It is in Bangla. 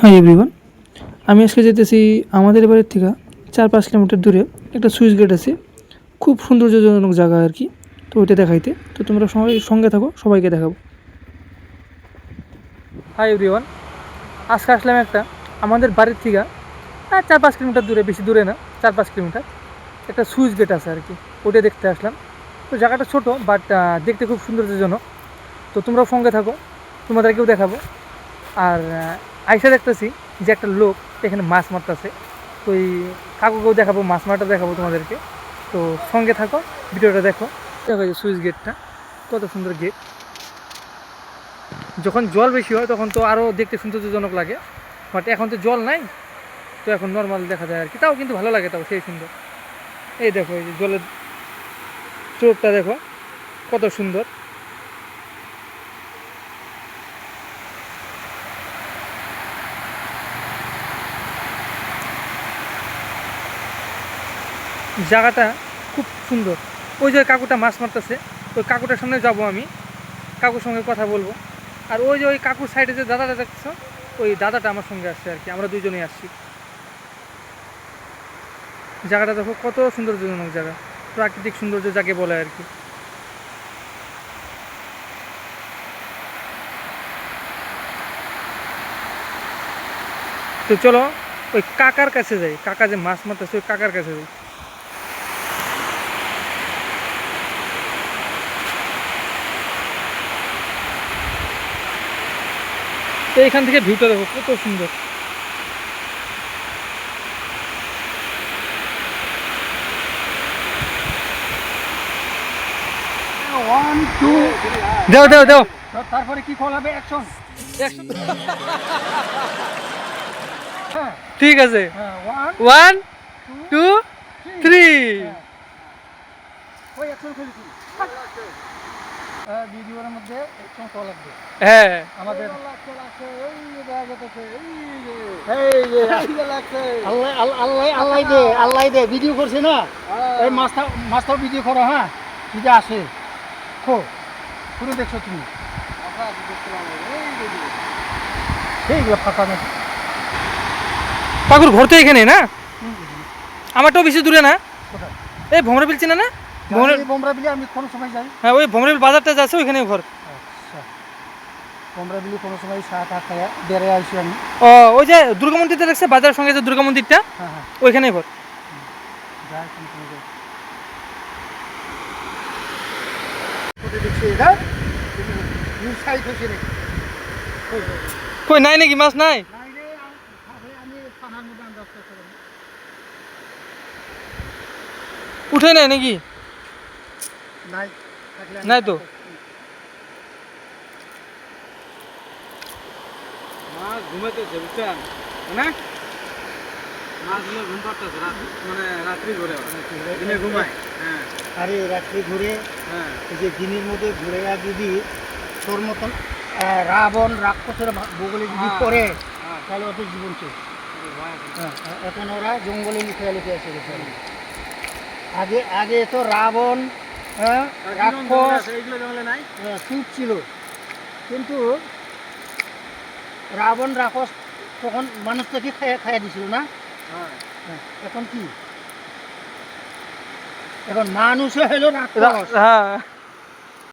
হাই এভরিওয়ান, আমি আজকে যেতেছি আমাদের বাড়ির থেকে 4-5 কিলোমিটার দূরে একটা সুইচ গেট আছে। খুব সৌন্দর্যজনক জায়গা আর কি। তো ওইটা দেখাইতে তো তোমরা সবাই সঙ্গে থাকো, সবাইকে দেখাবো। হাই এভরিওয়ান, আজকে আসলাম একটা আমাদের বাড়ির থেকে 4-5 কিলোমিটার দূরে, বেশি দূরে না, 4-5 কিলোমিটার একটা সুইচ গেট আছে আর কি। ওইটা দেখতে আসলাম। তো জায়গাটা ছোট বাট দেখতে খুব সৌন্দর্যজনক। তো তোমরাও সঙ্গে থাকো, তোমাদেরকেও দেখাবো। আর আইসা দেখতেছি যে একটা লোক এখানে মাছ মারতেছে। তো এই কাকুকেও দেখাবো, মাছ মারটা দেখাবো তোমাদেরকে। তো সঙ্গে থাকো, ভিডিওটা দেখো। দেখো এই সুইচ গেটটা কত সুন্দর গেট। যখন জল বেশি হয় তখন তো আরও দেখতে সৌন্দর্যজনক লাগে, বাট এখন তো জল নাই, তো এখন নর্মাল দেখা যায় আর কি। তাও কিন্তু ভালো লাগে, তাও সেই সুন্দর। এই দেখো এই যে জলের চোরটা দেখো কত সুন্দর। জায়গাটা খুব সুন্দর। ওই যে কাকুটা মাছ মারতেছে, ওই কাকুটার সামনে যাব আমি, কাকুর সঙ্গে কথা বলবো। আর ওই যে ওই কাকুর সাইডে যে দাদাটা দেখছো, ওই দাদাটা আমার সঙ্গে আসছে আর কি, আমরা দুজনেই আসছি। জায়গাটা দেখো কত সৌন্দর্যজনক জায়গা, প্রাকৃতিক সৌন্দর্য যাকে বলে আর কি। তো চলো ওই কাকার কাছে যাই, কাকা যে মাছ মারতেছে ওই কাকার কাছে যাই। তো এখান থেকে ভিউটা দেখো কত সুন্দর। দেও দেও দেও, তারপরে কি কল হবে? অ্যাকশন। ঠিক আছে, ওয়ান 1 2 3। ওই অ্যাকশন করেছি। ভিডিওর মধ্যে অ্যাকশন কল লাগবে। হ্যাঁ আমাদের আল্লাহ দে ভিডিও করছে না, এই মাছটাও ভিডিও করো। হ্যাঁ যদি আসে পুরো দেখছো তুমি, এইগুলো ফাঁকা নাকি? কাকুর ঘর তো এখানে না, আমারটাও বেশি দূরে না। কোথায়? এই ভমরা বিল চেনা না? বোমরা বিলি আমি কোনো সময় যাই। হ্যাঁ, ওই ভমরা বিল বাজারটা যাচ্ছে ওইখানে ঘর। আচ্ছা, বোমরা বিলি কোনো সময় 7-8 টাকা বেড়ে আসি আমি। ও ওই যে দুর্গা মন্দিরটা দেখছে, বাজারের সঙ্গে যে দুর্গা মন্দিরটা, হ্যাঁ হ্যাঁ ওইখানেই ঘর। যাই কোনো সময় যাই। দেখছি এটা নিশ্চয়ই খুশি নাকি? কই নাই নাকি, মাছ নাই? নাই রে, আমি পাহাড়ের মধ্যে আন্দাজ করছিলাম। উঠে নাই নাকি? নাই নাই তো। মাছ ঘুমাইতেছে বুঝছেন না, মাছগুলো ঘুম পাড়তেছে মানে রাত্রি ঘুরে দিনে ঘুমায়। হ্যাঁ আরে রাত্রি ঘুরে, হ্যাঁ এই যে দিনের মধ্যে ঘুরে যদি তোর মতন রাবণ রাক্ষসের বগলে যদি পড়ে, তাহলে ওদের জীবন শেষ। এখন ওরা জঙ্গলে লিখে এসে গেছে। আগে আগে তো রাবণ রাক্ষস এইগুলো জঙ্গলে নাই। চুপ ছিল, কিন্তু রাবণ রাক্ষস তখন মানুষটাকে খাইয়া দিছিল না। এখন কি, এখন মানুষও হলো রাক্ষস। হ্যাঁ